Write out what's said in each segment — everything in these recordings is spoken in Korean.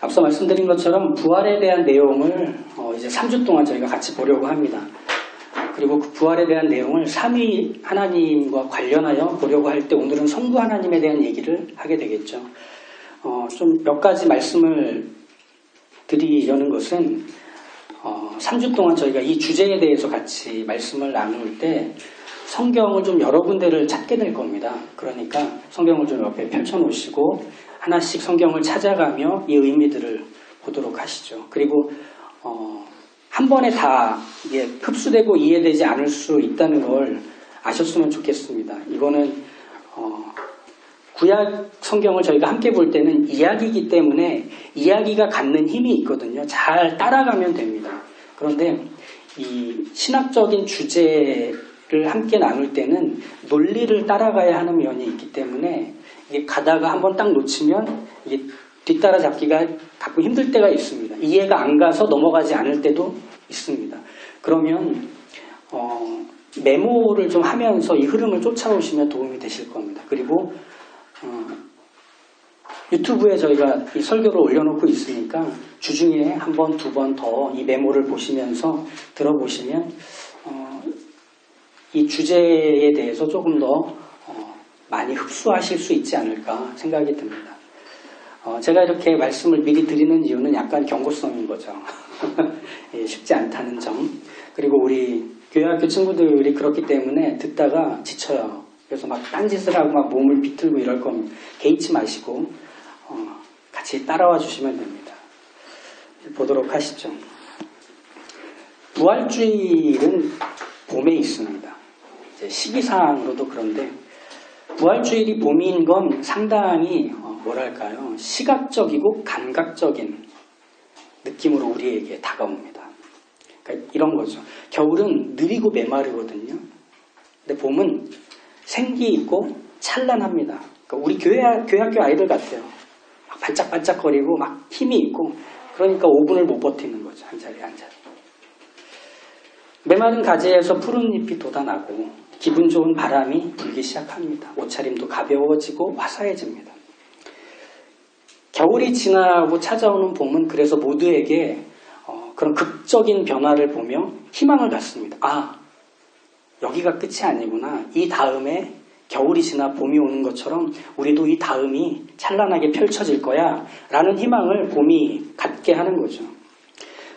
앞서 말씀드린 것처럼 부활에 대한 내용을 이제 3주 동안 저희가 같이 보려고 합니다. 그리고 그 부활에 대한 내용을 삼위 하나님과 관련하여 보려고 할 때 오늘은 성부 하나님에 대한 얘기를 하게 되겠죠. 좀 몇 가지 말씀을 드리려는 것은 3주 동안 저희가 이 주제에 대해서 같이 말씀을 나눌 때 성경을 좀 여러 군데를 찾게 될 겁니다. 그러니까 성경을 좀 옆에 펼쳐놓으시고 하나씩 성경을 찾아가며 이 의미들을 보도록 하시죠. 그리고 한 번에 다 흡수되고 이해되지 않을 수 있다는 걸 아셨으면 좋겠습니다. 이거는 구약 성경을 저희가 함께 볼 때는 이야기이기 때문에 이야기가 갖는 힘이 있거든요. 잘 따라가면 됩니다. 그런데 이 신학적인 주제를 함께 나눌 때는 논리를 따라가야 하는 면이 있기 때문에 이게 가다가 한번 딱 놓치면 이게 뒤따라 잡기가 가끔 힘들 때가 있습니다. 이해가 안 가서 넘어가지 않을 때도 있습니다. 그러면 메모를 좀 하면서 이 흐름을 쫓아오시면 도움이 되실 겁니다. 그리고 유튜브에 저희가 이 설교를 올려놓고 있으니까 주중에 한 번, 두 번 더 이 메모를 보시면서 들어보시면 이 주제에 대해서 조금 더 많이 흡수하실 수 있지 않을까 생각이 듭니다. 제가 이렇게 말씀을 미리 드리는 이유는 약간 경고성인 거죠. 예, 쉽지 않다는 점. 그리고 우리 교회학교 친구들이 그렇기 때문에 듣다가 지쳐요. 그래서 막 딴짓을 하고 막 몸을 비틀고 이럴 거면 개의치 마시고 같이 따라와 주시면 됩니다. 보도록 하시죠. 부활주일은 봄에 있습니다. 이제 시기상으로도 그런데 부활주일이 봄인 건 상당히 뭐랄까요, 시각적이고 감각적인 느낌으로 우리에게 다가옵니다. 그러니까 이런 거죠. 겨울은 느리고 메마르거든요. 근데 봄은 생기 있고 찬란합니다. 그러니까 우리 교회학교 아이들 같아요. 막 반짝반짝거리고 막 힘이 있고, 그러니까 5분을 못 버티는 거죠. 한 자리에 한 자리. 메마른 가지에서 푸른 잎이 돋아나고 기분 좋은 바람이 불기 시작합니다. 옷차림도 가벼워지고 화사해집니다. 겨울이 지나고 찾아오는 봄은 그래서 모두에게 그런 극적인 변화를 보며 희망을 갖습니다. 아, 여기가 끝이 아니구나. 이 다음에 겨울이 지나 봄이 오는 것처럼 우리도 이 다음이 찬란하게 펼쳐질 거야 라는 희망을 봄이 갖게 하는 거죠.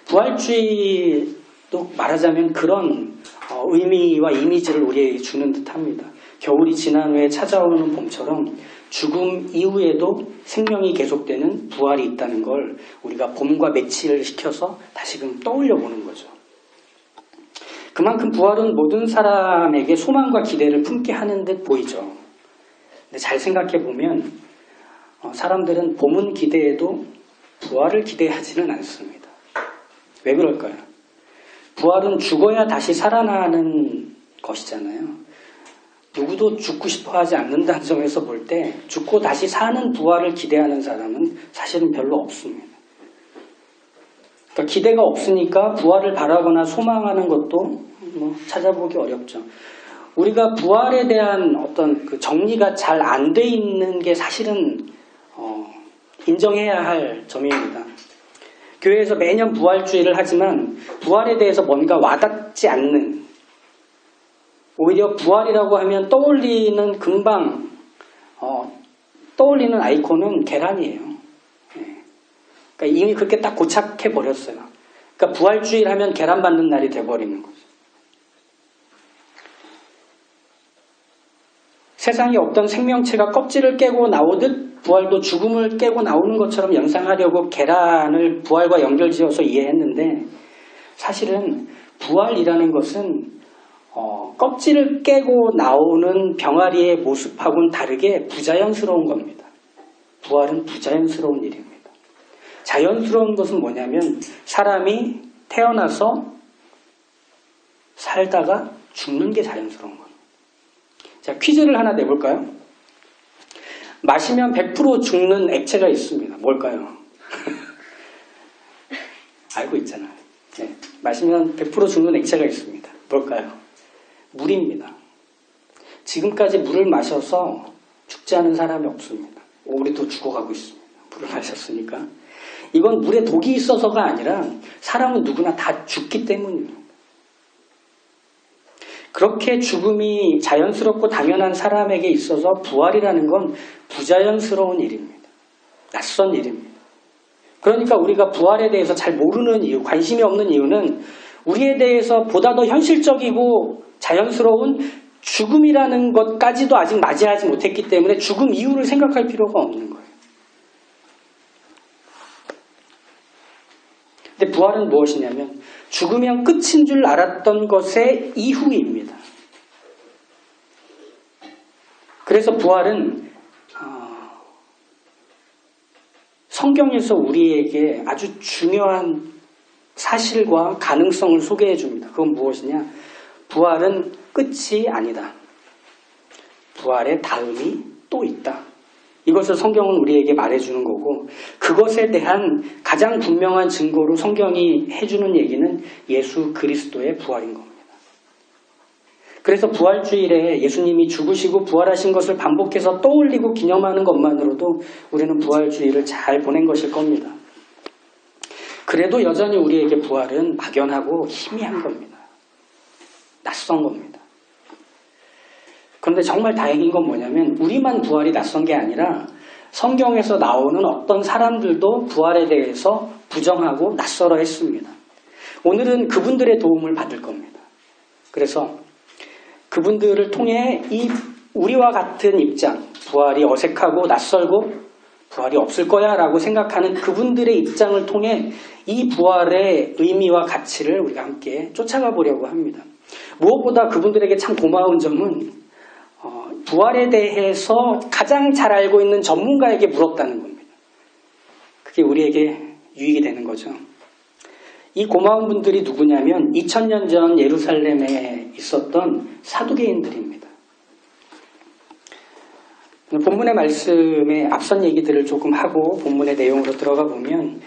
부활주의도 말하자면 그런 의미와 이미지를 우리에게 주는 듯합니다. 겨울이 지난 후에 찾아오는 봄처럼 죽음 이후에도 생명이 계속되는 부활이 있다는 걸 우리가 봄과 매치를 시켜서 다시금 떠올려 보는 거죠. 그만큼 부활은 모든 사람에게 소망과 기대를 품게 하는 듯 보이죠. 근데 잘 생각해 보면 사람들은 봄은 기대해도 부활을 기대하지는 않습니다. 왜 그럴까요? 부활은 죽어야 다시 살아나는 것이잖아요. 누구도 죽고 싶어 하지 않는다는 점에서 볼 때 죽고 다시 사는 부활을 기대하는 사람은 사실은 별로 없습니다. 그러니까 기대가 없으니까 부활을 바라거나 소망하는 것도 찾아보기 어렵죠. 우리가 부활에 대한 어떤 그 정리가 잘 안 돼 있는 게 사실은 인정해야 할 점입니다. 교회에서 매년 부활주의를 하지만 부활에 대해서 뭔가 와닿지 않는, 오히려 부활이라고 하면 떠올리는 금방 떠올리는 아이콘은 계란이에요. 그러니까 이미 그렇게 딱 고착해 버렸어요. 그러니까 부활주의를 하면 계란 받는 날이 돼버리는 거죠. 세상에 없던 생명체가 껍질을 깨고 나오듯 부활도 죽음을 깨고 나오는 것처럼 연상하려고 계란을 부활과 연결지어서 이해했는데, 사실은 부활이라는 것은 껍질을 깨고 나오는 병아리의 모습하고는 다르게 부자연스러운 겁니다. 부활은 부자연스러운 일입니다. 자연스러운 것은 뭐냐면 사람이 태어나서 살다가 죽는 게 자연스러운 거예요. 자, 퀴즈를 하나 내볼까요? 마시면 100% 죽는 액체가 있습니다. 뭘까요? 알고 있잖아요. 네, 마시면 100% 죽는 액체가 있습니다. 뭘까요? 물입니다. 지금까지 물을 마셔서 죽지 않은 사람이 없습니다. 우리도 죽어가고 있습니다. 물을 마셨으니까. 이건 물에 독이 있어서가 아니라 사람은 누구나 다 죽기 때문입니다. 그렇게 죽음이 자연스럽고 당연한 사람에게 있어서 부활이라는 건 부자연스러운 일입니다. 낯선 일입니다. 그러니까 우리가 부활에 대해서 잘 모르는 이유, 관심이 없는 이유는 우리에 대해서 보다 더 현실적이고 자연스러운 죽음이라는 것까지도 아직 맞이하지 못했기 때문에 죽음 이유를 생각할 필요가 없는 거예요. 근데 부활은 무엇이냐면 죽으면 끝인 줄 알았던 것의 이후입니다. 그래서 부활은 성경에서 우리에게 아주 중요한 사실과 가능성을 소개해 줍니다. 그건 무엇이냐? 부활은 끝이 아니다. 부활의 다음이 또 있다. 이것을 성경은 우리에게 말해주는 거고, 그것에 대한 가장 분명한 증거로 성경이 해주는 얘기는 예수 그리스도의 부활인 겁니다. 그래서 부활주일에 예수님이 죽으시고 부활하신 것을 반복해서 떠올리고 기념하는 것만으로도 우리는 부활주일을 잘 보낸 것일 겁니다. 그래도 여전히 우리에게 부활은 막연하고 희미한 겁니다. 낯선 겁니다. 그런데 정말 다행인 건 뭐냐면 우리만 부활이 낯선 게 아니라 성경에서 나오는 어떤 사람들도 부활에 대해서 부정하고 낯설어 했습니다. 오늘은 그분들의 도움을 받을 겁니다. 그래서 그분들을 통해 이 우리와 같은 입장, 부활이 어색하고 낯설고 부활이 없을 거야 라고 생각하는 그분들의 입장을 통해 이 부활의 의미와 가치를 우리가 함께 쫓아가 보려고 합니다. 무엇보다 그분들에게 참 고마운 점은 부활에 대해서 가장 잘 알고 있는 전문가에게 물었다는 겁니다. 그게 우리에게 유익이 되는 거죠. 이 고마운 분들이 누구냐면 2000년 전 예루살렘에 있었던 사두개인들입니다. 본문의 말씀에 앞선 얘기들을 조금 하고 본문의 내용으로 들어가 보면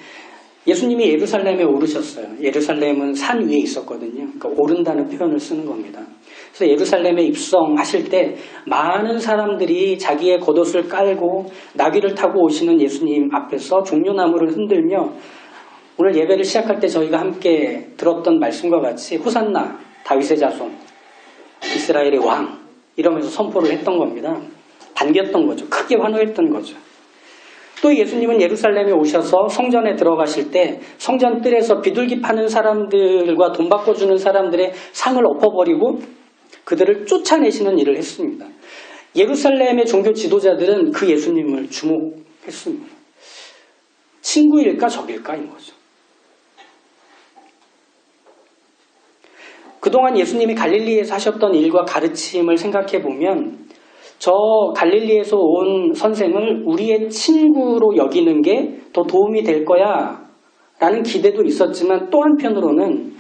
예수님이 예루살렘에 오르셨어요. 예루살렘은 산 위에 있었거든요. 그러니까 오른다는 표현을 쓰는 겁니다. 그래서 예루살렘에 입성하실 때 많은 사람들이 자기의 겉옷을 깔고 나귀를 타고 오시는 예수님 앞에서 종려나무를 흔들며 오늘 예배를 시작할 때 저희가 함께 들었던 말씀과 같이 호산나 다윗의 자손 이스라엘의 왕 이러면서 선포를 했던 겁니다. 반겼던 거죠. 크게 환호했던 거죠. 또 예수님은 예루살렘에 오셔서 성전에 들어가실 때 성전 뜰에서 비둘기 파는 사람들과 돈 바꿔주는 사람들의 상을 엎어버리고 그들을 쫓아내시는 일을 했습니다. 예루살렘의 종교 지도자들은 그 예수님을 주목했습니다. 친구일까 적일까인 거죠. 그동안 예수님이 갈릴리에서 하셨던 일과 가르침을 생각해 보면 저 갈릴리에서 온 선생을 우리의 친구로 여기는 게 더 도움이 될 거야 라는 기대도 있었지만 또 한편으로는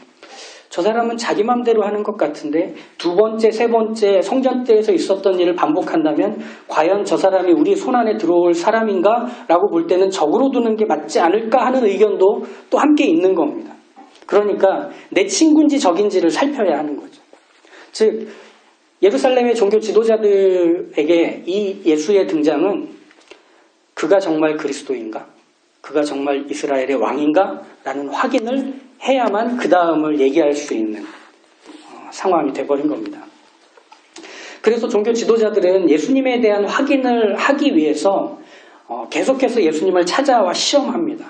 저 사람은 자기 맘대로 하는 것 같은데 두 번째, 세 번째 성전때에서 있었던 일을 반복한다면 과연 저 사람이 우리 손안에 들어올 사람인가 라고 볼 때는 적으로 두는 게 맞지 않을까 하는 의견도 또 함께 있는 겁니다. 그러니까 내 친구인지 적인지를 살펴야 하는 거죠. 즉 예루살렘의 종교 지도자들에게 이 예수의 등장은 그가 정말 그리스도인가? 그가 정말 이스라엘의 왕인가? 라는 확인을 해야만 그 다음을 얘기할 수 있는 상황이 돼버린 겁니다. 그래서 종교 지도자들은 예수님에 대한 확인을 하기 위해서 계속해서 예수님을 찾아와 시험합니다.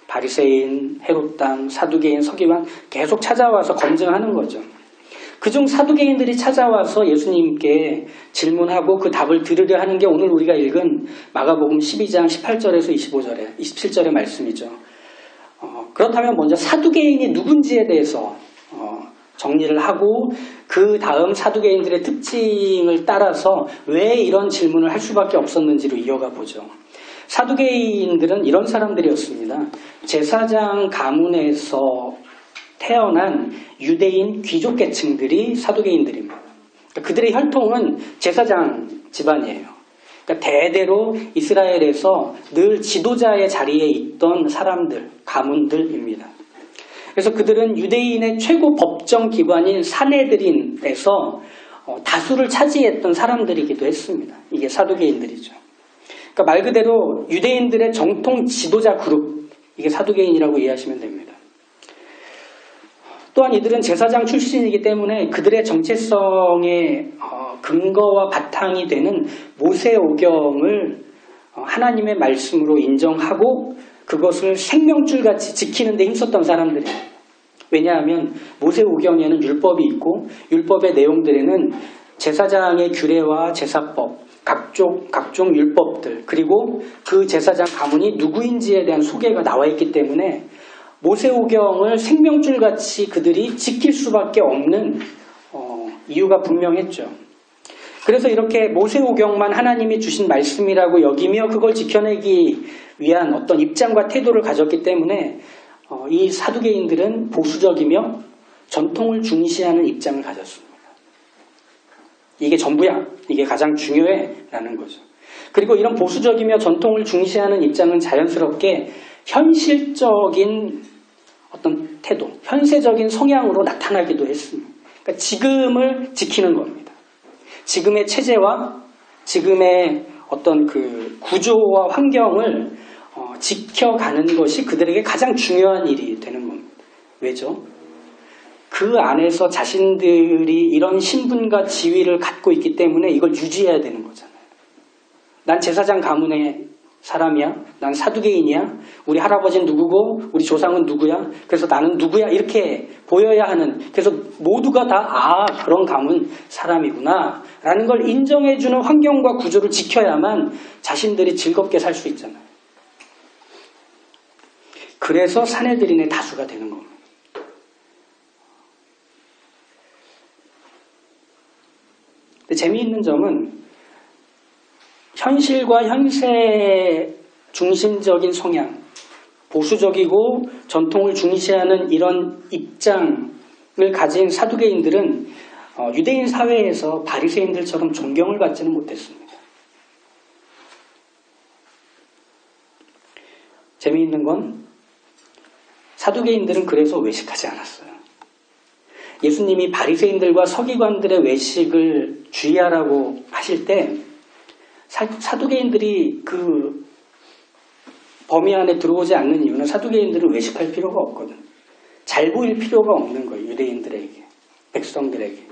바리새인, 헤롯당, 사두개인, 서기관 계속 찾아와서 검증하는 거죠. 그중 사두개인들이 찾아와서 예수님께 질문하고 그 답을 들으려 하는 게 오늘 우리가 읽은 마가복음 12장 18절에서 27절의 말씀이죠. 그렇다면 먼저 사두개인이 누군지에 대해서 정리를 하고 그 다음 사두개인들의 특징을 따라서 왜 이런 질문을 할 수밖에 없었는지로 이어가 보죠. 사두개인들은 이런 사람들이었습니다. 제사장 가문에서 태어난 유대인 귀족 계층들이 사두개인들입니다. 그러니까 그들의 혈통은 제사장 집안이에요. 그러니까 대대로 이스라엘에서 늘 지도자의 자리에 있던 사람들, 가문들입니다. 그래서 그들은 유대인의 최고 법정 기관인 산헤드린에서 다수를 차지했던 사람들이기도 했습니다. 이게 사두개인들이죠. 그러니까 말 그대로 유대인들의 정통 지도자 그룹, 이게 사두개인이라고 이해하시면 됩니다. 또한 이들은 제사장 출신이기 때문에 그들의 정체성의 근거와 바탕이 되는 모세오경을 하나님의 말씀으로 인정하고 그것을 생명줄같이 지키는 데 힘썼던 사람들이에요. 왜냐하면 모세오경에는 율법이 있고 율법의 내용들에는 제사장의 규례와 제사법, 각종 율법들, 그리고 그 제사장 가문이 누구인지에 대한 소개가 나와 있기 때문에 모세오경을 생명줄같이 그들이 지킬 수밖에 없는 이유가 분명했죠. 그래서 이렇게 모세오경만 하나님이 주신 말씀이라고 여기며 그걸 지켜내기 위한 어떤 입장과 태도를 가졌기 때문에 이 사두개인들은 보수적이며 전통을 중시하는 입장을 가졌습니다. 이게 전부야. 이게 가장 중요해. 라는 거죠. 그리고 이런 보수적이며 전통을 중시하는 입장은 자연스럽게 현실적인 어떤 태도, 현세적인 성향으로 나타나기도 했습니다. 그러니까 지금을 지키는 겁니다. 지금의 체제와 지금의 어떤 그 구조와 환경을 지켜가는 것이 그들에게 가장 중요한 일이 되는 겁니다. 왜죠? 그 안에서 자신들이 이런 신분과 지위를 갖고 있기 때문에 이걸 유지해야 되는 거잖아요. 난 제사장 가문의 사람이야. 난 사두개인이야. 우리 할아버지는 누구고 우리 조상은 누구야. 그래서 나는 누구야. 이렇게 보여야 하는, 그래서 모두가 다 그런 가문 사람이구나 라는 걸 인정해주는 환경과 구조를 지켜야만 자신들이 즐겁게 살 수 있잖아요. 그래서 사내들인의 다수가 되는 겁니다. 근데 재미있는 점은 현실과 현세 중심적인 성향, 보수적이고 전통을 중시하는 이런 입장을 가진 사두개인들은 유대인 사회에서 바리새인들처럼 존경을 받지는 못했습니다. 재미있는 건 사두개인들은 그래서 외식하지 않았어요. 예수님이 바리새인들과 서기관들의 외식을 주의하라고 하실 때 사두개인들이 그 범위 안에 들어오지 않는 이유는 사두개인들은 외식할 필요가 없거든. 잘 보일 필요가 없는 거예요. 유대인들에게, 백성들에게.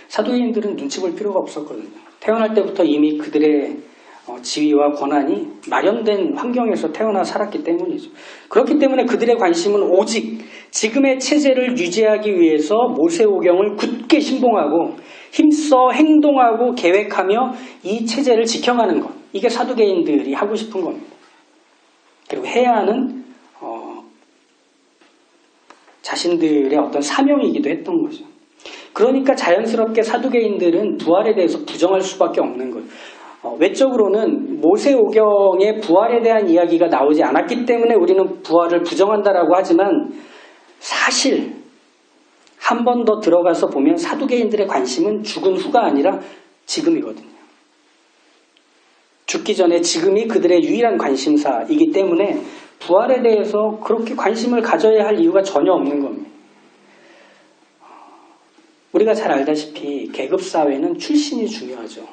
사두개인들은 눈치 볼 필요가 없었거든요. 태어날 때부터 이미 그들의 지위와 권한이 마련된 환경에서 태어나 살았기 때문이죠. 그렇기 때문에 그들의 관심은 오직 지금의 체제를 유지하기 위해서 모세오경을 굳게 신봉하고 힘써 행동하고 계획하며 이 체제를 지켜가는 것. 이게 사두개인들이 하고 싶은 겁니다. 그리고 해야 하는 자신들의 어떤 사명이기도 했던 거죠. 그러니까 자연스럽게 사두개인들은 부활에 대해서 부정할 수밖에 없는 거예요. 외적으로는 모세오경의 부활에 대한 이야기가 나오지 않았기 때문에 우리는 부활을 부정한다라고 하지만 사실 한 번 더 들어가서 보면 사두개인들의 관심은 죽은 후가 아니라 지금이거든요. 죽기 전에 지금이 그들의 유일한 관심사이기 때문에 부활에 대해서 그렇게 관심을 가져야 할 이유가 전혀 없는 겁니다. 우리가 잘 알다시피 계급사회는 출신이 중요하죠.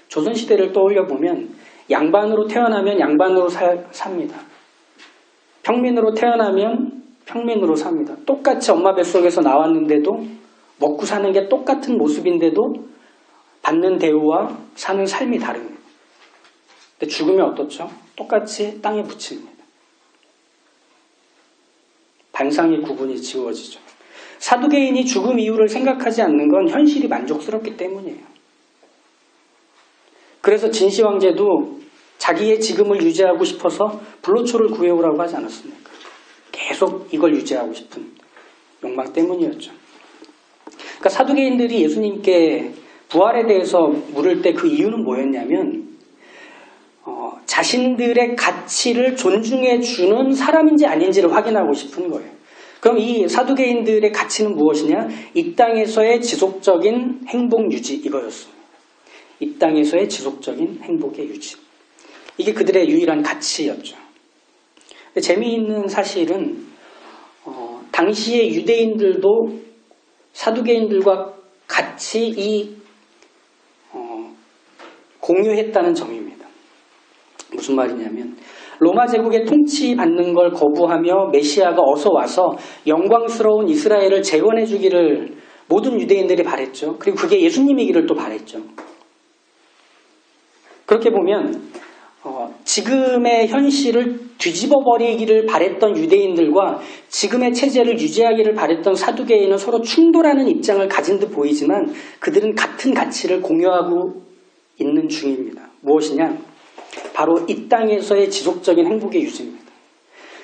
조선시대를 떠올려보면 양반으로 태어나면 양반으로 삽니다. 평민으로 태어나면 평민으로 삽니다. 똑같이 엄마 뱃속에서 나왔는데도 먹고 사는 게 똑같은 모습인데도 받는 대우와 사는 삶이 다릅니다. 근데 죽으면 어떻죠? 똑같이 땅에 묻힙니다. 반상의 구분이 지워지죠. 사두개인이 죽음 이유를 생각하지 않는 건 현실이 만족스럽기 때문이에요. 그래서 진시황제도 자기의 지금을 유지하고 싶어서 불로초를 구해오라고 하지 않았습니까? 계속 이걸 유지하고 싶은 욕망 때문이었죠. 그러니까 사두개인들이 예수님께 부활에 대해서 물을 때 그 이유는 뭐였냐면 자신들의 가치를 존중해 주는 사람인지 아닌지를 확인하고 싶은 거예요. 그럼 이 사두개인들의 가치는 무엇이냐? 이 땅에서의 지속적인 행복 유지, 이거였습니다. 이 땅에서의 지속적인 행복의 유지. 이게 그들의 유일한 가치였죠. 근데 재미있는 사실은 당시의 유대인들도 사두개인들과 같이 공유했다는 점입니다. 무슨 말이냐면 로마 제국의 통치받는 걸 거부하며 메시아가 어서 와서 영광스러운 이스라엘을 재건해 주기를 모든 유대인들이 바랬죠. 그리고 그게 예수님이기를 또 바랬죠. 그렇게 보면 지금의 현실을 뒤집어 버리기를 바랬던 유대인들과 지금의 체제를 유지하기를 바랬던 사두개인은 서로 충돌하는 입장을 가진 듯 보이지만 그들은 같은 가치를 공유하고 있는 중입니다. 무엇이냐? 바로 이 땅에서의 지속적인 행복의 유지입니다.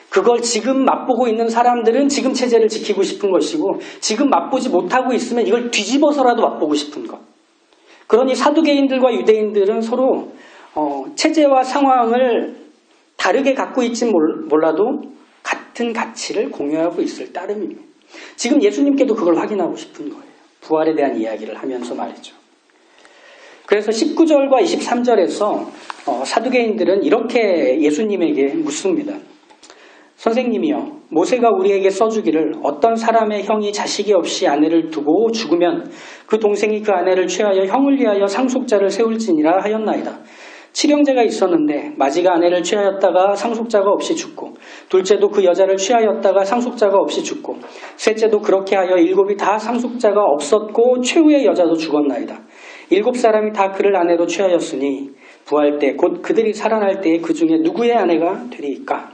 그걸 지금 맛보고 있는 사람들은 지금 체제를 지키고 싶은 것이고 지금 맛보지 못하고 있으면 이걸 뒤집어서라도 맛보고 싶은 것. 그러니 사두개인들과 유대인들은 서로 체제와 상황을 다르게 갖고 있진 몰라도 같은 가치를 공유하고 있을 따름입니다. 지금 예수님께도 그걸 확인하고 싶은 거예요. 부활에 대한 이야기를 하면서 말이죠. 그래서 19절과 23절에서 사두개인들은 이렇게 예수님에게 묻습니다. 선생님이여, 모세가 우리에게 써주기를 어떤 사람의 형이 자식이 없이 아내를 두고 죽으면 그 동생이 그 아내를 취하여 형을 위하여 상속자를 세울지니라 하였나이다. 칠형제가 있었는데 마지가 아내를 취하였다가 상속자가 없이 죽고 둘째도 그 여자를 취하였다가 상속자가 없이 죽고 셋째도 그렇게 하여 일곱이 다 상속자가 없었고 최후의 여자도 죽었나이다. 7사람이 다 그를 아내로 취하였으니 부활 때 곧 그들이 살아날 때에 그 중에 누구의 아내가 되리이까?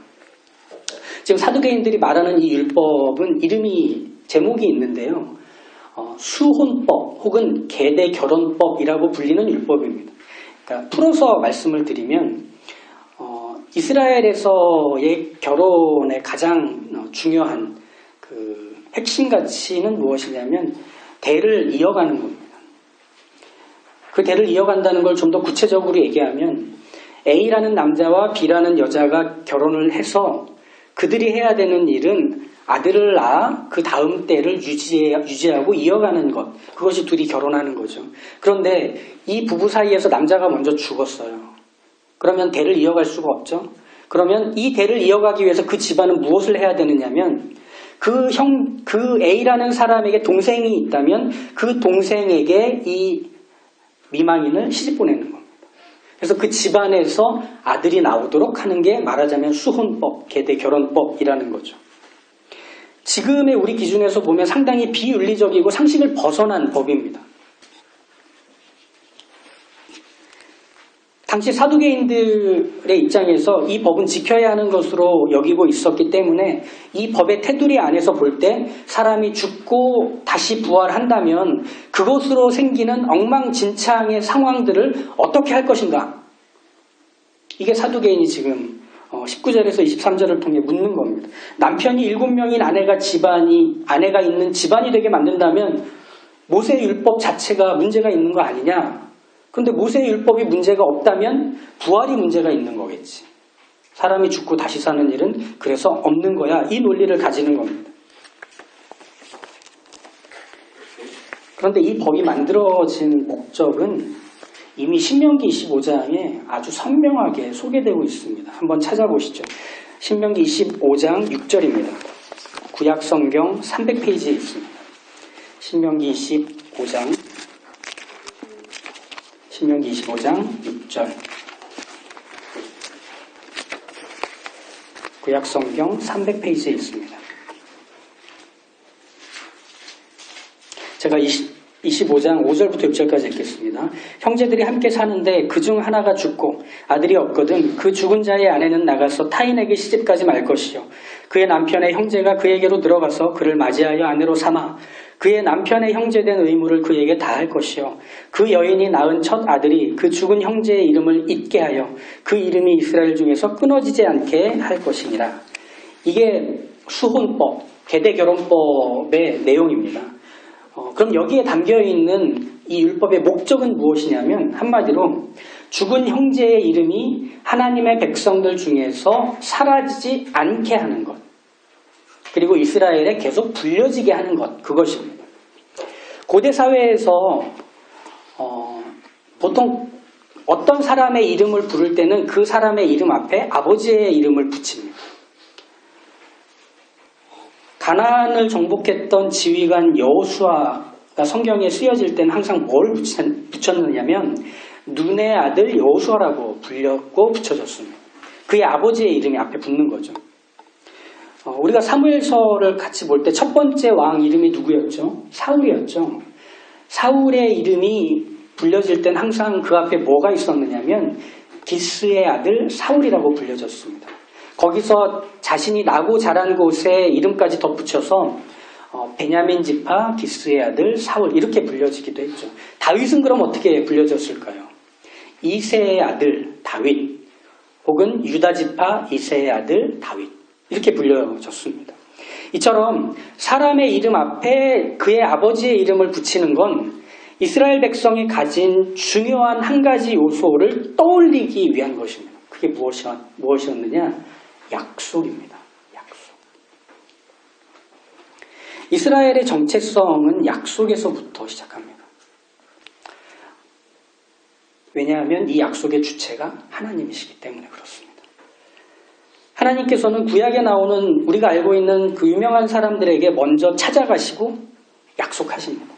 지금 사두개인들이 말하는 이 율법은 제목이 있는데요. 수혼법 혹은 계대 결혼법이라고 불리는 율법입니다. 그러니까 풀어서 말씀을 드리면 이스라엘에서의 결혼의 가장 중요한 그 핵심 가치는 무엇이냐면 대를 이어가는 겁니다. 그 대를 이어간다는 걸 좀 더 구체적으로 얘기하면 A라는 남자와 B라는 여자가 결혼을 해서 그들이 해야 되는 일은 아들을 낳아 그 다음 때를 유지하고 이어가는 것. 그것이 둘이 결혼하는 거죠. 그런데 이 부부 사이에서 남자가 먼저 죽었어요. 그러면 대를 이어갈 수가 없죠. 그러면 이 대를 이어가기 위해서 그 집안은 무엇을 해야 되느냐면 그 A라는 사람에게 동생이 있다면 그 동생에게 이 미망인을 시집 보내는 겁니다. 그래서 그 집안에서 아들이 나오도록 하는 게 말하자면 수혼법, 계대 결혼법이라는 거죠. 지금의 우리 기준에서 보면 상당히 비윤리적이고 상식을 벗어난 법입니다. 당시 사두개인들의 입장에서 이 법은 지켜야 하는 것으로 여기고 있었기 때문에 이 법의 테두리 안에서 볼 때 사람이 죽고 다시 부활한다면 그것으로 생기는 엉망진창의 상황들을 어떻게 할 것인가? 이게 사두개인이 지금 19절에서 23절을 통해 묻는 겁니다. 남편이 7명인 아내가 있는 집안이 되게 만든다면 모세의 율법 자체가 문제가 있는 거 아니냐? 그런데 모세의 율법이 문제가 없다면 부활이 문제가 있는 거겠지. 사람이 죽고 다시 사는 일은 그래서 없는 거야. 이 논리를 가지는 겁니다. 그런데 이 법이 만들어진 목적은 이미 신명기 25장에 아주 선명하게 소개되고 있습니다. 한번 찾아보시죠. 신명기 25장 6절입니다. 구약성경 300페이지에 있습니다. 신명기 25장 6절 구약성경 300페이지에 있습니다. 제가 25장 5절부터 6절까지 읽겠습니다. 형제들이 함께 사는데 그중 하나가 죽고 아들이 없거든 그 죽은 자의 아내는 나가서 타인에게 시집가지 말 것이요 그의 남편의 형제가 그에게로 들어가서 그를 맞이하여 아내로 삼아 그의 남편의 형제된 의무를 그에게 다할 것이요 그 여인이 낳은 첫 아들이 그 죽은 형제의 이름을 잊게 하여 그 이름이 이스라엘 중에서 끊어지지 않게 할 것이니라. 이게 수혼법, 계대결혼법의 내용입니다. 그럼 여기에 담겨있는 이 율법의 목적은 무엇이냐면 한마디로 죽은 형제의 이름이 하나님의 백성들 중에서 사라지지 않게 하는 것. 그리고 이스라엘에 계속 불려지게 하는 것. 그것입니다. 고대 사회에서 보통 어떤 사람의 이름을 부를 때는 그 사람의 이름 앞에 아버지의 이름을 붙입니다. 가나안을 정복했던 지휘관 여호수아가 성경에 쓰여질 때는 항상 뭘 붙였느냐면 눈의 아들 여호수아라고 불렸고 붙여졌습니다. 그의 아버지의 이름이 앞에 붙는 거죠. 우리가 사무엘서를 같이 볼 때 첫 번째 왕 이름이 누구였죠? 사울이었죠. 사울의 이름이 불려질 땐 항상 그 앞에 뭐가 있었느냐면 기스의 아들 사울이라고 불려졌습니다. 거기서 자신이 나고 자란 곳에 이름까지 덧붙여서 베냐민 지파 기스의 아들 사울 이렇게 불려지기도 했죠. 다윗은 그럼 어떻게 불려졌을까요? 이새의 아들 다윗 혹은 유다 지파 이새의 아들 다윗 이렇게 불려졌습니다. 이처럼 사람의 이름 앞에 그의 아버지의 이름을 붙이는 건 이스라엘 백성이 가진 중요한 한 가지 요소를 떠올리기 위한 것입니다. 그게 무엇이었느냐? 약속입니다. 약속. 이스라엘의 정체성은 약속에서부터 시작합니다. 왜냐하면 이 약속의 주체가 하나님이시기 때문에 그렇습니다. 하나님께서는 구약에 나오는 우리가 알고 있는 그 유명한 사람들에게 먼저 찾아가시고 약속하십니다.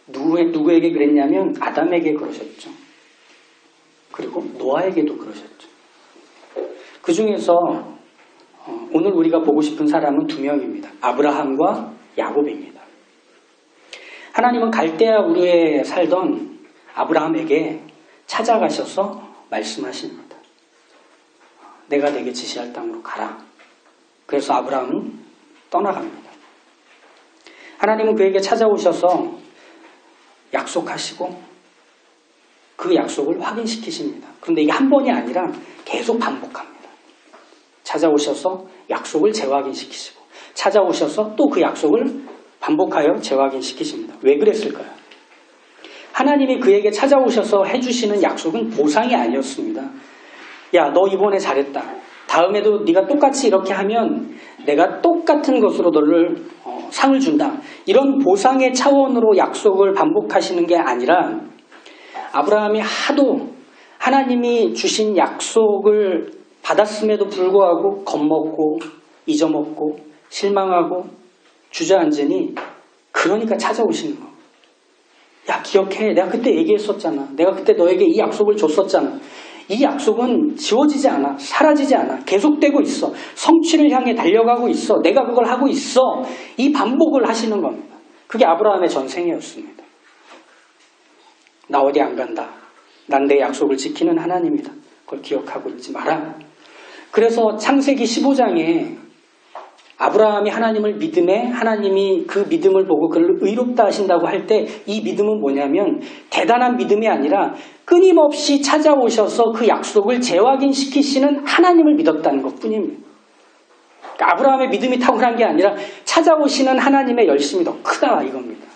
누구에게 그랬냐면 아담에게 그러셨죠. 그리고 노아에게도 그러셨죠. 그 중에서 오늘 우리가 보고 싶은 사람은 두 명입니다. 아브라함과 야곱입니다. 하나님은 갈대아 우르에 살던 아브라함에게 찾아가셔서 말씀하십니다. 내가 네게 지시할 땅으로 가라. 그래서 아브라함은 떠나갑니다. 하나님은 그에게 찾아오셔서 약속하시고 그 약속을 확인시키십니다. 그런데 이게 한 번이 아니라 계속 반복합니다. 찾아오셔서 약속을 재확인시키시고 찾아오셔서 또 그 약속을 반복하여 재확인시키십니다. 왜 그랬을까요? 하나님이 그에게 찾아오셔서 해주시는 약속은 보상이 아니었습니다. 야, 너 이번에 잘했다. 다음에도 네가 똑같이 이렇게 하면 내가 똑같은 것으로 너를 상을 준다. 이런 보상의 차원으로 약속을 반복하시는 게 아니라 아브라함이 하도 하나님이 주신 약속을 받았음에도 불구하고 겁먹고 잊어먹고 실망하고 주저앉으니 그러니까 찾아오시는 거. 야, 기억해. 내가 그때 얘기했었잖아. 내가 그때 너에게 이 약속을 줬었잖아. 이 약속은 지워지지 않아. 사라지지 않아. 계속되고 있어. 성취를 향해 달려가고 있어. 내가 그걸 하고 있어. 이 반복을 하시는 겁니다. 그게 아브라함의 전생이었습니다. 나 어디 안 간다. 난 내 약속을 지키는 하나님이다. 그걸 기억하고 있지 마라. 그래서 창세기 15장에 아브라함이 하나님을 믿음에 하나님이 그 믿음을 보고 그를 의롭다 하신다고 할 때 이 믿음은 뭐냐면 대단한 믿음이 아니라 끊임없이 찾아오셔서 그 약속을 재확인시키시는 하나님을 믿었다는 것뿐입니다. 그러니까 아브라함의 믿음이 탁월한 게 아니라 찾아오시는 하나님의 열심이 더 크다 이겁니다.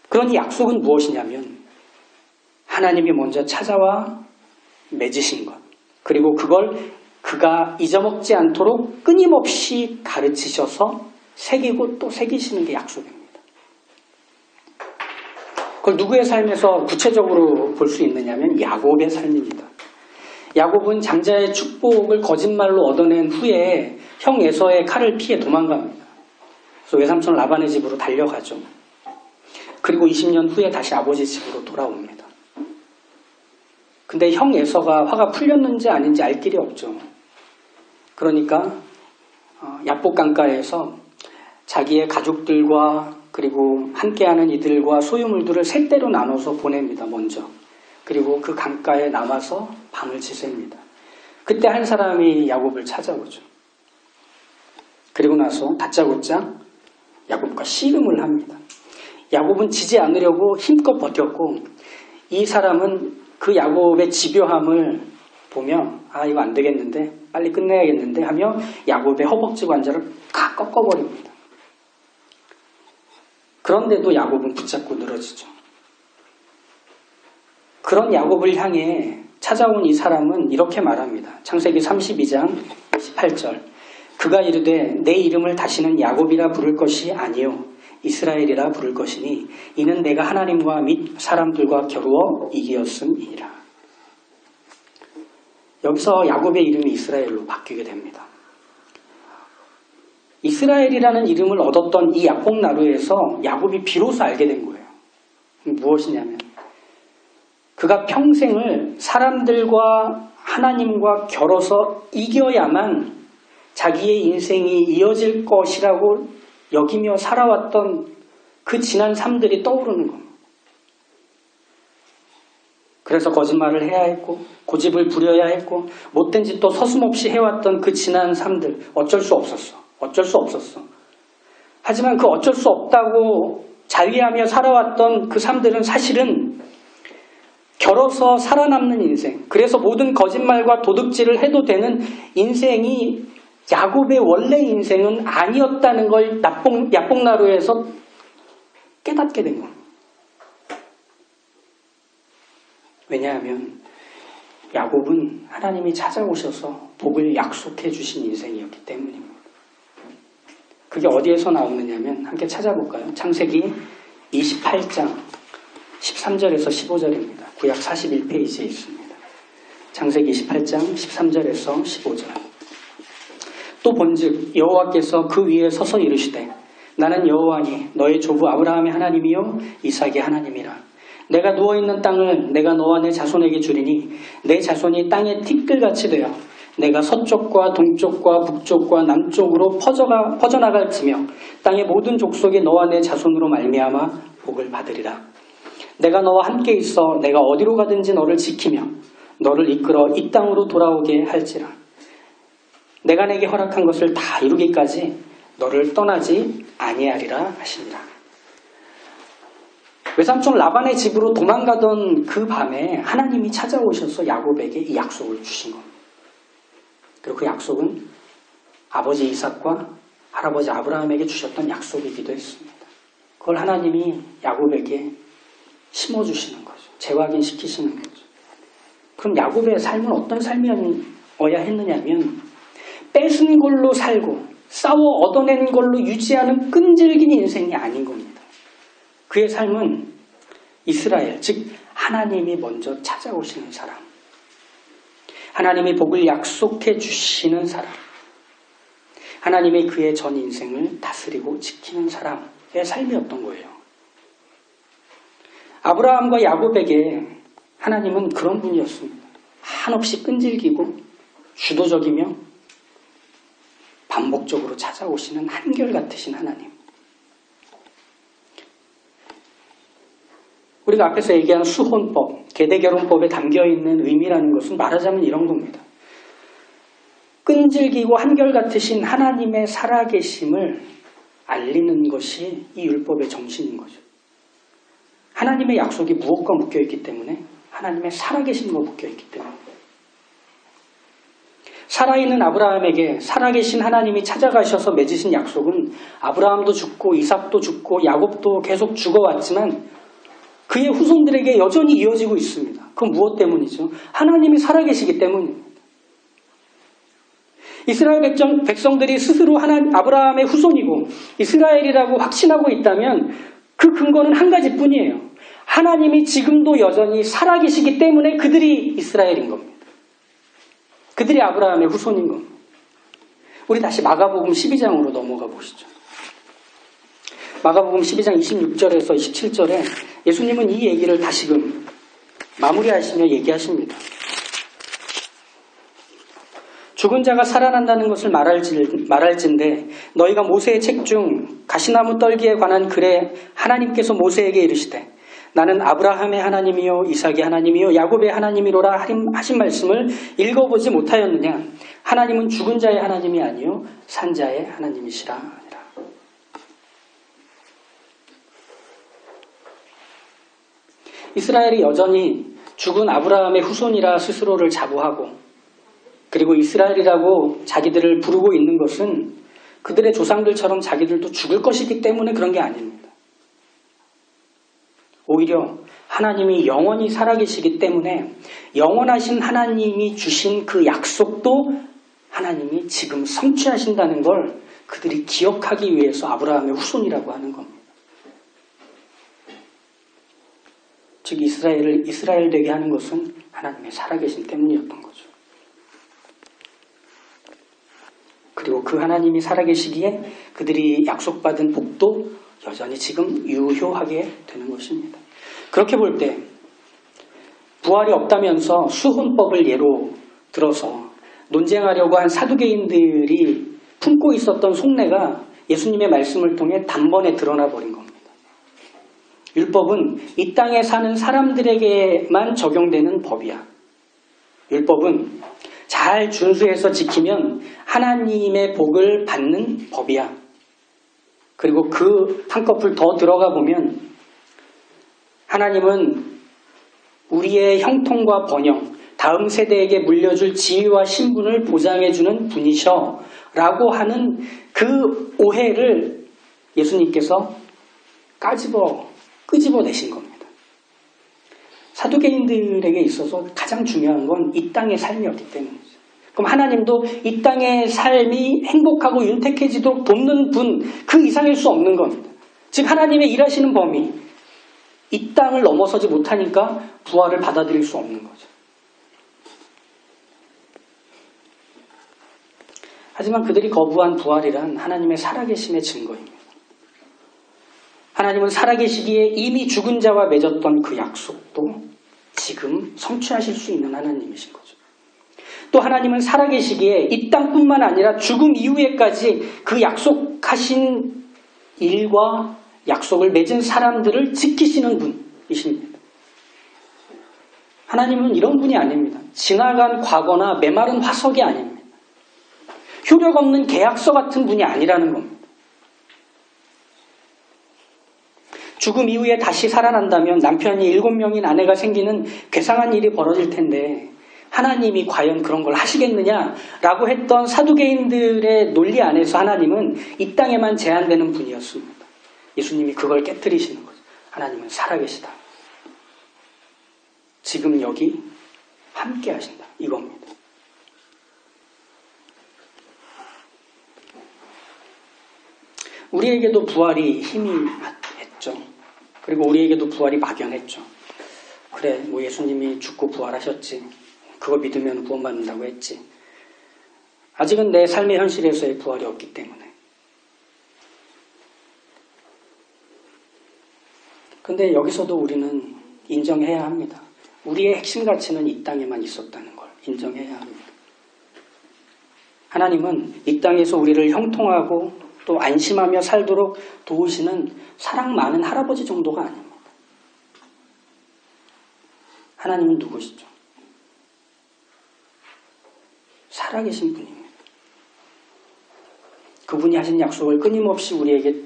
그러니 약속은 무엇이냐면 하나님이 먼저 찾아와 맺으신 것 그리고 그걸 그가 잊어먹지 않도록 끊임없이 가르치셔서 새기고 또 새기시는 게 약속입니다. 그걸 누구의 삶에서 구체적으로 볼 수 있느냐면 야곱의 삶입니다. 야곱은 장자의 축복을 거짓말로 얻어낸 후에 형 에서의 칼을 피해 도망갑니다. 그래서 외삼촌 라반의 집으로 달려가죠. 그리고 20년 후에 다시 아버지 집으로 돌아옵니다. 근데 형 에서가 화가 풀렸는지 아닌지 알 길이 없죠. 그러니까 야복 강가에서 자기의 가족들과 그리고 함께하는 이들과 소유물들을 세 대로 나눠서 보냅니다. 먼저. 그리고 그 강가에 남아서 밤을 지새웁니다. 그때 한 사람이 야곱을 찾아오죠. 그리고 나서 다짜고짜 야곱과 씨름을 합니다. 야곱은 지지 않으려고 힘껏 버텼고 이 사람은 그 야곱의 집요함을 보며 아 이거 안 되겠는데 빨리 끝내야겠는데 하며 야곱의 허벅지 관절을 칵 꺾어버립니다. 그런데도 야곱은 붙잡고 늘어지죠. 그런 야곱을 향해 찾아온 이 사람은 이렇게 말합니다. 창세기 32장 18절 그가 이르되 내 이름을 다시는 야곱이라 부를 것이 아니요 이스라엘이라 부를 것이니 이는 내가 하나님과 및 사람들과 겨루어 이기었음이니라. 여기서 야곱의 이름이 이스라엘로 바뀌게 됩니다. 이스라엘이라는 이름을 얻었던 이 야복나루에서 야곱이 비로소 알게 된 거예요. 무엇이냐면 그가 평생을 사람들과 하나님과 겨뤄서 이겨야만 자기의 인생이 이어질 것이라고 여기며 살아왔던 그 지난 삶들이 떠오르는 겁니다. 그래서 거짓말을 해야 했고 고집을 부려야 했고 못된 짓도 서슴없이 해왔던 그 지난 삶들 어쩔 수 없었어. 하지만 그 어쩔 수 없다고 자위하며 살아왔던 그 삶들은 사실은 겨뤄서 살아남는 인생, 그래서 모든 거짓말과 도둑질을 해도 되는 인생이 야곱의 원래 인생은 아니었다는 걸 야복나루에서 깨닫게 된 겁니다. 왜냐하면 야곱은 하나님이 찾아오셔서 복을 약속해 주신 인생이었기 때문입니다. 그게 어디에서 나오느냐면 함께 찾아볼까요? 창세기 28장 13절에서 15절입니다. 구약 41페이지에 있습니다. 창세기 28장 13절에서 15절. 또 본즉 여호와께서 그 위에 서서 이르시되 나는 여호와니 너의 조부 아브라함의 하나님이요 이삭의 하나님이라. 내가 누워있는 땅을 내가 너와 내 자손에게 주리니 내 자손이 땅의 티끌같이 되어 내가 서쪽과 동쪽과 북쪽과 남쪽으로 퍼져나갈지며 땅의 모든 족속이 너와 내 자손으로 말미암아 복을 받으리라. 내가 너와 함께 있어 내가 어디로 가든지 너를 지키며 너를 이끌어 이 땅으로 돌아오게 할지라. 내가 내게 허락한 것을 다 이루기까지 너를 떠나지 아니하리라 하시니라. 외삼촌 라반의 집으로 도망가던 그 밤에 하나님이 찾아오셔서 야곱에게 이 약속을 주신 겁니다. 그리고 그 약속은 아버지 이삭과 할아버지 아브라함에게 주셨던 약속이기도 했습니다. 그걸 하나님이 야곱에게 심어주시는 거죠. 재확인시키시는 거죠. 그럼 야곱의 삶은 어떤 삶이어야 했느냐면 뺏은 걸로 살고 싸워 얻어낸 걸로 유지하는 끈질긴 인생이 아닌 겁니다. 그의 삶은 이스라엘, 즉 하나님이 먼저 찾아오시는 사람, 하나님이 복을 약속해 주시는 사람, 하나님이 그의 전 인생을 다스리고 지키는 사람의 삶이었던 거예요. 아브라함과 야곱에게 하나님은 그런 분이었습니다. 한없이 끈질기고 주도적이며 반복적으로 찾아오시는 한결같으신 하나님. 우리가 앞에서 얘기한 수혼법, 계대결혼법에 담겨있는 의미라는 것은 말하자면 이런 겁니다. 끈질기고 한결같으신 하나님의 살아계심을 알리는 것이 이 율법의 정신인 거죠. 하나님의 약속이 무엇과 묶여있기 때문에? 하나님의 살아계심과 묶여있기 때문에. 살아있는 아브라함에게 살아계신 하나님이 찾아가셔서 맺으신 약속은 아브라함도 죽고 이삭도 죽고 야곱도 계속 죽어왔지만 그의 후손들에게 여전히 이어지고 있습니다. 그건 무엇 때문이죠? 하나님이 살아계시기 때문입니다. 이스라엘 백성들이 스스로 아브라함의 후손이고 이스라엘이라고 확신하고 있다면 그 근거는 한 가지뿐이에요. 하나님이 지금도 여전히 살아계시기 때문에 그들이 이스라엘인 겁니다. 그들이 아브라함의 후손인 겁니다. 우리 다시 마가복음 12장으로 넘어가 보시죠. 마가복음 12장 26절에서 27절에 예수님은 이 얘기를 다시금 마무리하시며 얘기하십니다. 죽은 자가 살아난다는 것을 말할진대 너희가 모세의 책 중 가시나무 떨기에 관한 글에 하나님께서 모세에게 이르시되 나는 아브라함의 하나님이요 이삭의 하나님이요 야곱의 하나님이로라 하신 말씀을 읽어보지 못하였느냐. 하나님은 죽은 자의 하나님이 아니요 산 자의 하나님이시라. 이스라엘이 여전히 죽은 아브라함의 후손이라 스스로를 자부하고 그리고 이스라엘이라고 자기들을 부르고 있는 것은 그들의 조상들처럼 자기들도 죽을 것이기 때문에 그런 게 아닙니다. 오히려 하나님이 영원히 살아계시기 때문에 영원하신 하나님이 주신 그 약속도 하나님이 지금 성취하신다는 걸 그들이 기억하기 위해서 아브라함의 후손이라고 하는 겁니다. 즉 이스라엘을 이스라엘 되게 하는 것은 하나님의 살아계신 때문이었던 거죠. 그리고 그 하나님이 살아계시기에 그들이 약속받은 복도 여전히 지금 유효하게 되는 것입니다. 그렇게 볼 때 부활이 없다면서 수혼법을 예로 들어서 논쟁하려고 한 사두개인들이 품고 있었던 속내가 예수님의 말씀을 통해 단번에 드러나 버린 겁니다. 율법은 이 땅에 사는 사람들에게만 적용되는 법이야. 율법은 잘 준수해서 지키면 하나님의 복을 받는 법이야. 그리고 그 한꺼풀 더 들어가 보면 하나님은 우리의 형통과 번영, 다음 세대에게 물려줄 지위와 신분을 보장해주는 분이셔 라고 하는 그 오해를 예수님께서 끄집어내신 겁니다. 사두개인들에게 있어서 가장 중요한 건 이 땅의 삶이었기 때문이죠. 그럼 하나님도 이 땅의 삶이 행복하고 윤택해지도록 돕는 분, 그 이상일 수 없는 겁니다. 즉 하나님의 일하시는 범위, 이 땅을 넘어서지 못하니까 부활을 받아들일 수 없는 거죠. 하지만 그들이 거부한 부활이란 하나님의 살아계심의 증거입니다. 하나님은 살아계시기에 이미 죽은 자와 맺었던 그 약속도 지금 성취하실 수 있는 하나님이신 거죠. 또 하나님은 살아계시기에 이 땅뿐만 아니라 죽음 이후에까지 그 약속하신 일과 약속을 맺은 사람들을 지키시는 분이십니다. 하나님은 이런 분이 아닙니다. 지나간 과거나 메마른 화석이 아닙니다. 효력 없는 계약서 같은 분이 아니라는 겁니다. 죽음 이후에 다시 살아난다면 남편이 7명인 아내가 생기는 괴상한 일이 벌어질 텐데 하나님이 과연 그런 걸 하시겠느냐라고 했던 사두개인들의 논리 안에서 하나님은 이 땅에만 제한되는 분이었습니다. 예수님이 그걸 깨트리시는 거죠. 하나님은 살아계시다. 지금 여기 함께 하신다. 이겁니다. 우리에게도 부활이 힘이 했죠. 그리고 우리에게도 부활이 막연했죠. 그래, 뭐 예수님이 죽고 부활하셨지. 그거 믿으면 구원받는다고 했지. 아직은 내 삶의 현실에서의 부활이 없기 때문에. 근데 여기서도 우리는 인정해야 합니다. 우리의 핵심 가치는 이 땅에만 있었다는 걸 인정해야 합니다. 하나님은 이 땅에서 우리를 형통하고 또 안심하며 살도록 도우시는 사랑 많은 할아버지 정도가 아닙니다. 하나님은 누구시죠? 살아계신 분입니다. 그분이 하신 약속을 끊임없이 우리에게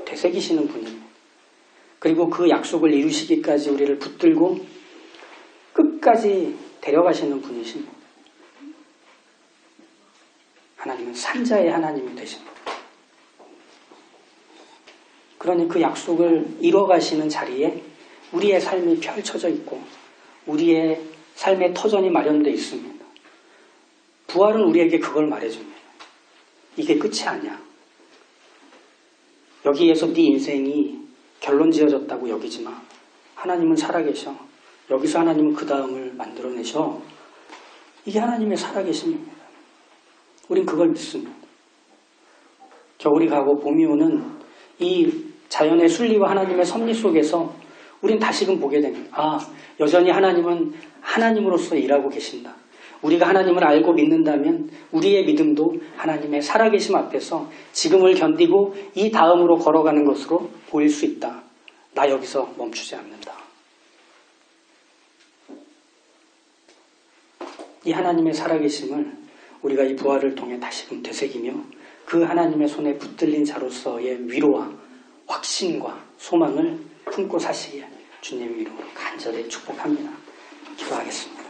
되새기시는 분입니다. 그리고 그 약속을 이루시기까지 우리를 붙들고 끝까지 데려가시는 분이십니다. 하나님은 산자의 하나님이 되십니다. 그러니 그 약속을 이뤄가시는 자리에 우리의 삶이 펼쳐져 있고 우리의 삶의 터전이 마련되어 있습니다. 부활은 우리에게 그걸 말해줍니다. 이게 끝이 아니야. 여기에서 네 인생이 결론 지어졌다고 여기지 마. 하나님은 살아계셔. 여기서 하나님은 그 다음을 만들어내셔. 이게 하나님의 살아계심입니다. 우린 그걸 믿습니다. 겨울이 가고 봄이 오는 이 자연의 순리와 하나님의 섭리 속에서 우린 다시금 보게 됩니다. 아, 여전히 하나님은 하나님으로서 일하고 계신다. 우리가 하나님을 알고 믿는다면 우리의 믿음도 하나님의 살아계심 앞에서 지금을 견디고 이 다음으로 걸어가는 것으로 보일 수 있다. 나 여기서 멈추지 않는다. 이 하나님의 살아계심을 우리가 이 부활을 통해 다시금 되새기며 그 하나님의 손에 붙들린 자로서의 위로와 확신과 소망을 품고 사시길 주님의 이름으로 간절히 축복합니다. 기도하겠습니다.